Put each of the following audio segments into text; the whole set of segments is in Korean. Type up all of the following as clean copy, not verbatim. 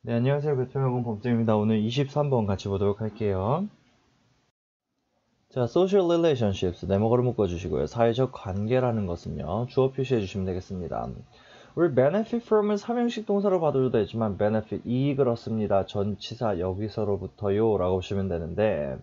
네, 안녕하세요. 베트남군 범쌤입니다. 오늘 23번 같이 보도록 할게요. 자, social relationships, 네모가로 묶어주시고요. 사회적 관계라는 것은요, 주어 표시해 주시면 되겠습니다. 우리 benefit from은 삼형식 동사로 봐도 되지만 benefit, 이익을 얻습니다. 전치사 여기서로부터요 라고 보시면 되는데,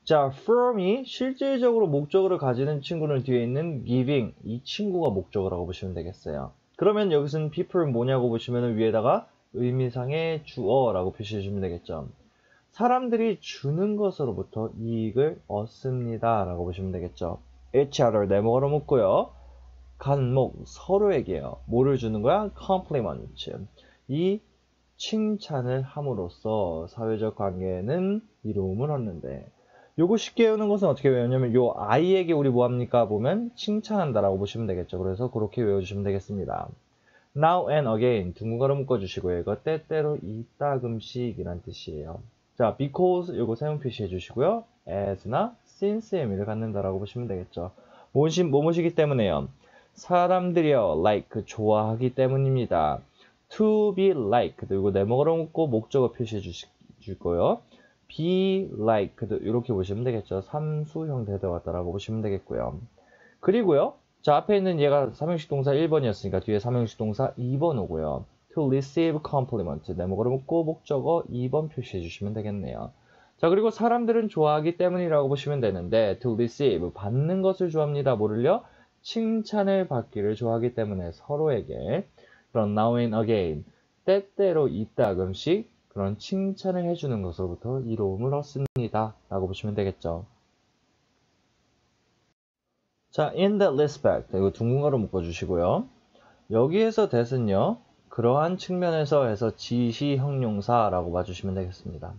자, from이 실질적으로 목적어를 가지는 친구는 뒤에 있는 giving, 이 친구가 목적어라고 보시면 되겠어요. 그러면 여기서는 people은 뭐냐고 보시면 위에다가 의미상의 주어라고 표시해 주면 되겠죠. 사람들이 주는 것으로부터 이익을 얻습니다 라고 보시면 되겠죠. each other 네모로 묶고요. 간목 서로에게요. 뭐를 주는 거야? compliment. 이 칭찬을 함으로써 사회적 관계는 이로움을 얻는데, 요거 쉽게 외우는 것은 어떻게 외우냐면 요 아이에게 우리 뭐합니까? 보면 칭찬한다라고 보시면 되겠죠. 그래서 그렇게 외워주시면 되겠습니다. Now and again 둥근가로 묶어주시고요. 이거 때때로 이따금씩이란 뜻이에요. 자, because 요거 사용 표시해 주시고요. as나 since의 의미를 갖는다라고 보시면 되겠죠. 무엇이기 때문에요? 사람들이요, like 좋아하기 때문입니다. to be like 이거 네모가로 묶고 목적어 표시해 주시고요. be like 이렇게 보시면 되겠죠. 삼수형 대대왔다라고 보시면 되겠고요. 그리고요. 자, 앞에 있는 얘가 삼형식 동사 1번이었으니까 뒤에 삼형식 동사 2번 오고요. to receive compliment. 네모가로 묶고 목적어 2번 표시해 주시면 되겠네요. 자, 그리고 사람들은 좋아하기 때문이라고 보시면 되는데 to receive, 받는 것을 좋아합니다. 뭐를요? 칭찬을 받기를 좋아하기 때문에 서로에게 그런 now and again, 때때로 이따금씩 그런 칭찬을 해주는 것으로부터 이로움을 얻습니다. 라고 보시면 되겠죠. 자, in that respect, 이거 둥근가로 묶어주시고요. 여기에서 that은요, 그러한 측면에서 해서 지시 형용사라고 봐주시면 되겠습니다.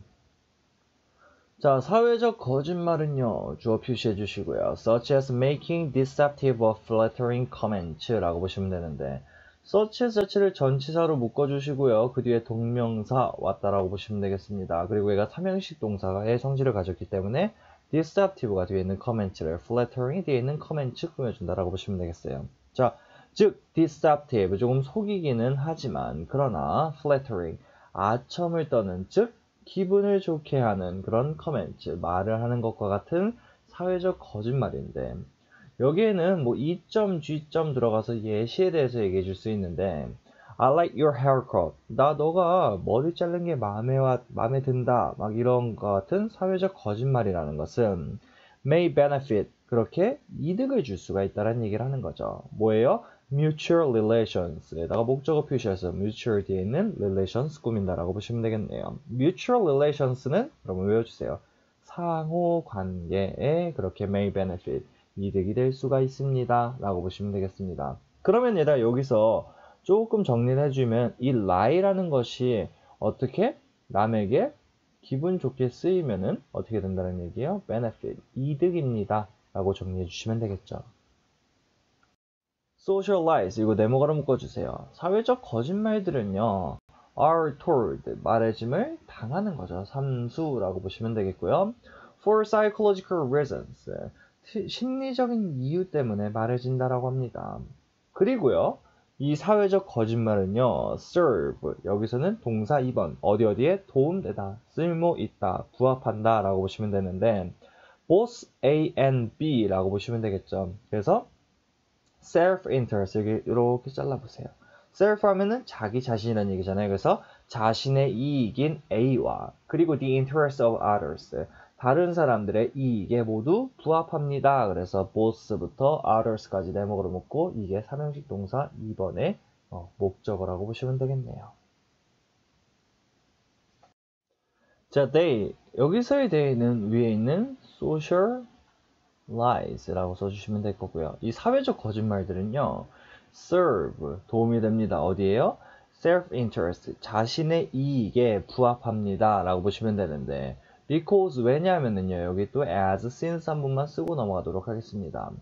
자, 사회적 거짓말은요, 주어 표시해 주시고요. such as making deceptive or flattering comments 라고 보시면 되는데, such as 자체를 전치사로 묶어주시고요. 그 뒤에 동명사 왔다라고 보시면 되겠습니다. 그리고 얘가 삼형식 동사의 성질을 가졌기 때문에 deceptive가 뒤에 있는 comment를, flattering이 뒤에 있는 comment 꾸며준다라고 보시면 되겠어요. 자, 즉 deceptive, 조금 속이기는 하지만 그러나 flattering, 아첨을 떠는, 즉 기분을 좋게 하는 그런 커멘트, 말을 하는 것과 같은 사회적 거짓말인데, 여기에는 뭐 이점, G점 들어가서 예시에 대해서 얘기해 줄 수 있는데, I like your haircut. 나 너가 머리 자른 게 마음에 든다. 막 이런 것 같은 사회적 거짓말이라는 것은 may benefit, 그렇게 이득을 줄 수가 있다는 얘기를 하는 거죠. 뭐예요? mutual relations에다가 목적어 표시해서 mutual 뒤에 있는 relations 꾸민다라고 보시면 되겠네요. mutual relations는 여러분 외워주세요. 상호 관계에 그렇게 may benefit, 이득이 될 수가 있습니다 라고 보시면 되겠습니다. 그러면 얘들아, 여기서 조금 정리를 해주면 이 lie라는 것이 어떻게 남에게 기분 좋게 쓰이면은 어떻게 된다는 얘기예요? benefit, 이득입니다 라고 정리해 주시면 되겠죠. social lies, 이거 네모가로 묶어주세요. 사회적 거짓말들은요, are told, 말해짐을 당하는 거죠. 삼수라고 보시면 되겠고요. for psychological reasons, 심리적인 이유 때문에 말해진다라고 합니다. 그리고요, 이 사회적 거짓말은요, serve, 여기서는 동사 2번, 어디에 도움되다, 쓸모있다, 부합한다 라고 보시면 되는데, both A and B 라고 보시면 되겠죠. 그래서 self-interest, 이렇게 잘라보세요. self 하면은 자기 자신이라는 얘기잖아요. 그래서 자신의 이익인 A와 그리고 the interest of others, 다른 사람들의 이익에 모두 부합합니다. 그래서 both부터 others까지 네모로 묶고 이게 삼형식 동사 2번의 목적어라고 보시면 되겠네요. 자, they, 여기서의 they는 위에 있는 social lies라고 써주시면 될 거고요. 이 사회적 거짓말들은요, serve, 도움이 됩니다. 어디에요? self-interest, 자신의 이익에 부합합니다 라고 보시면 되는데, because, 왜냐하면은요, 여기 또 as, since 한 번만 쓰고 넘어가도록 하겠습니다.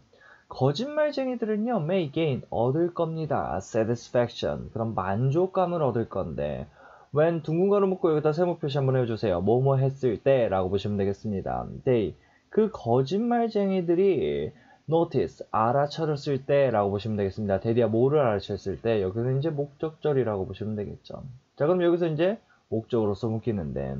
거짓말쟁이들은요, may gain, 얻을 겁니다. satisfaction, 그럼 만족감을 얻을 건데, when 둥근가로 묶고 여기다 세모 표시 한번 해주세요. 뭐뭐 했을 때 라고 보시면 되겠습니다. they, 그 거짓말쟁이들이 notice, 알아차렸을 때 라고 보시면 되겠습니다. 대디야 뭐를 알아차렸을 때, 여기는 이제 목적절이라고 보시면 되겠죠. 자, 그럼 여기서 이제 목적으로서 묶이는데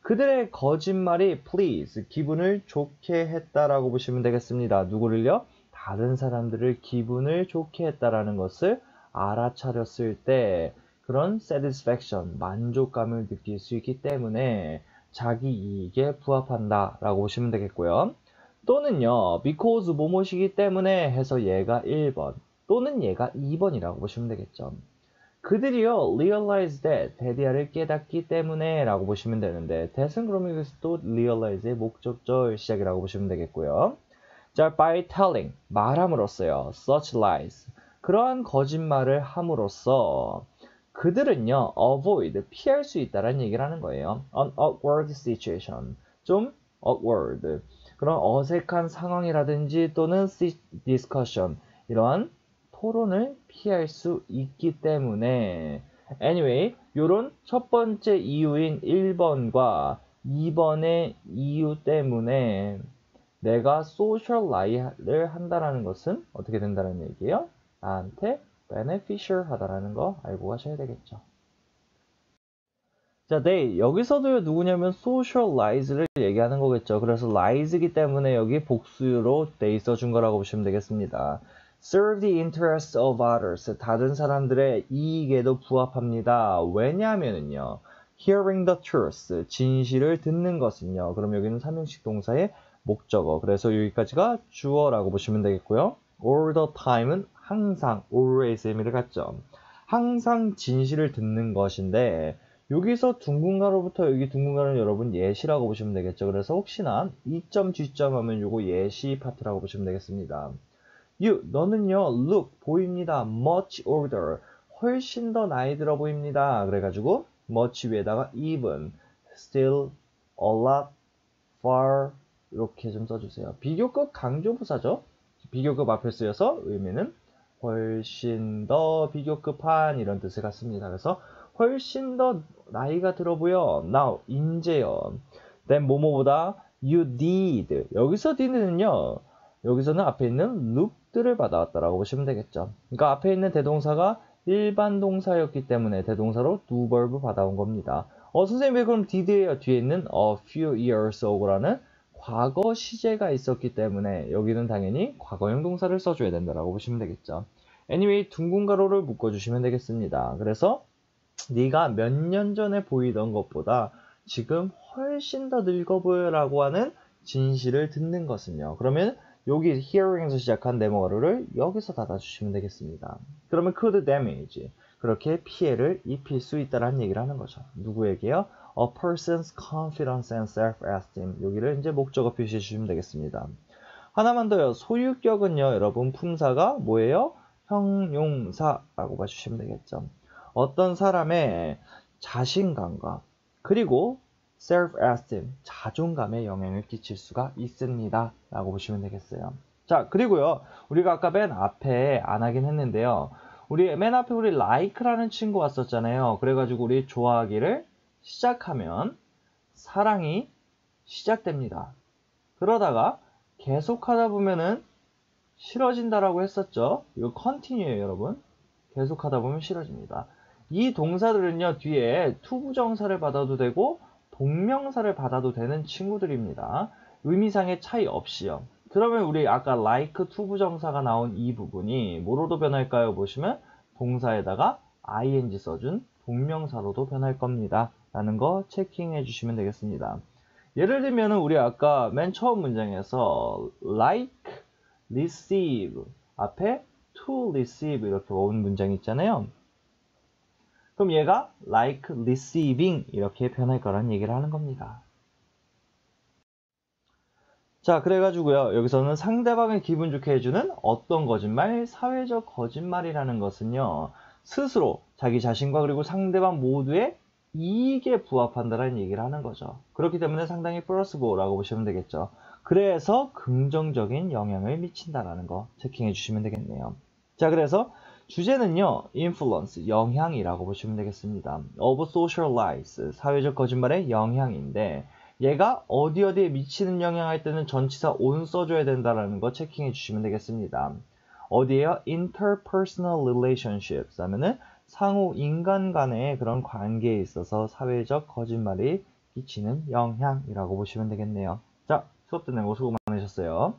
그들의 거짓말이 please, 기분을 좋게 했다라고 보시면 되겠습니다. 누구를요? 다른 사람들을 기분을 좋게 했다라는 것을 알아차렸을 때 그런 satisfaction, 만족감을 느낄 수 있기 때문에 자기 이익에 부합한다라고 보시면 되겠고요. 또는요, because 뭐뭐시기 때문에 해서 얘가 1번 또는 얘가 2번이라고 보시면 되겠죠. 그들이요, realize that, 대디아를 깨닫기 때문에 라고 보시면 되는데 that은 그러면 여기서 또 realize의 목적절 시작이라고 보시면 되겠고요. 자, by telling, 말함으로써요, such lies, 그러한 거짓말을 함으로써 그들은요, avoid, 피할 수 있다는 얘기를 하는 거예요. An awkward situation, 좀 awkward, 그런 어색한 상황이라든지 또는 discussion, 이러한 토론을 피할 수 있기 때문에 anyway, 요런 첫 번째 이유인 1번과 2번의 이유 때문에 내가 social lie를 한다라는 것은 어떻게 된다는 얘기예요? 나한테 beneficial 하다라는 거 알고 가셔야 되겠죠. 자, they 여기서도 누구냐면 social lies를 얘기하는 거겠죠. 그래서 lies이기 때문에 여기 복수로 they 써준 거라고 보시면 되겠습니다. serve the interests of others, 다른 사람들의 이익에도 부합합니다. 왜냐하면은요, hearing the truth, 진실을 듣는 것은요. 그럼 여기는 3형식 동사의 목적어. 그래서 여기까지가 주어라고 보시면 되겠고요. all the time은 항상, always의 의미를 갖죠. 항상 진실을 듣는 것인데 여기서 둥근가로부터 여기 둥근가로는 여러분 예시라고 보시면 되겠죠. 그래서 혹시나 이점 G점 하면 요거 예시 파트라고 보시면 되겠습니다. You, 너는요, look, 보입니다. much older, 훨씬 더 나이 들어 보입니다. 그래가지고 much 위에다가 even, still, a lot, far 이렇게 좀 써주세요. 비교급 강조부사죠. 비교급 앞에 쓰여서 의미는 훨씬 더 비교급한 이런 뜻을 갖습니다. 그래서 훨씬 더 나이가 들어 보여. now, 인제요. then 뭐뭐보다 you did. 여기서 did는요. 여기서는 앞에 있는 look들을 받아왔다라고 보시면 되겠죠. 그러니까 앞에 있는 대동사가 일반 동사였기 때문에 대동사로 do verb 받아온 겁니다. 선생님 왜 그럼 did예요? 뒤에 있는 a few years ago라는 과거 시제가 있었기 때문에 여기는 당연히 과거형 동사를 써줘야 된다라고 보시면 되겠죠. anyway, 둥근 가로를 묶어주시면 되겠습니다. 그래서 네가 몇 년 전에 보이던 것보다 지금 훨씬 더 늙어 보여라고 하는 진실을 듣는 것은요. 그러면 여기 hearing에서 시작한 네모가루를 여기서 닫아주시면 되겠습니다. 그러면 could damage, 그렇게 피해를 입힐 수 있다는 얘기를 하는 거죠. 누구에게요? A person's confidence and self-esteem. 여기를 이제 목적어 표시해 주시면 되겠습니다. 하나만 더요. 소유격은요, 여러분 품사가 뭐예요? 형용사라고 봐주시면 되겠죠. 어떤 사람의 자신감과 그리고 self-esteem, 자존감에 영향을 끼칠 수가 있습니다. 라고 보시면 되겠어요. 자, 그리고요, 우리가 아까 맨 앞에 안 하긴 했는데요. 맨 앞에 우리 like라는 친구 왔었잖아요. 그래가지고 우리 좋아하기를 시작하면 사랑이 시작됩니다. 그러다가 계속하다 보면은 싫어진다라고 했었죠. 이거 continue예요, 여러분. 계속하다 보면 싫어집니다. 이 동사들은요, 뒤에 to 부정사를 받아도 되고 동명사를 받아도 되는 친구들입니다. 의미상의 차이 없이요. 그러면 우리 아까 like to 부정사가 나온 이 부분이 뭐로도 변할까요? 보시면 동사에다가 ing 써준 동명사로도 변할 겁니다. 라는 거 체킹해 주시면 되겠습니다. 예를 들면 우리 아까 맨 처음 문장에서 like, receive 앞에 to receive 이렇게 온 문장이 있잖아요. 그럼 얘가 like receiving 이렇게 변할 거라는 얘기를 하는 겁니다. 자, 그래가지고요. 여기서는 상대방을 기분 좋게 해주는 어떤 거짓말? 사회적 거짓말이라는 것은요. 스스로 자기 자신과 그리고 상대방 모두의 이익에 부합한다는 얘기를 하는 거죠. 그렇기 때문에 상당히 플러스고라고 보시면 되겠죠. 그래서 긍정적인 영향을 미친다라는 거 체킹해 주시면 되겠네요. 자, 그래서 주제는요, influence, 영향이라고 보시면 되겠습니다. of social lies, 사회적 거짓말의 영향인데 얘가 어디에 미치는 영향 할 때는 전치사 on 써줘야 된다는 거 체킹해 주시면 되겠습니다. 어디에요? interpersonal relationships 하면은 상호 인간 간의 그런 관계에 있어서 사회적 거짓말이 끼치는 영향이라고 보시면 되겠네요. 자, 수업 듣는 거 수고 많으셨어요.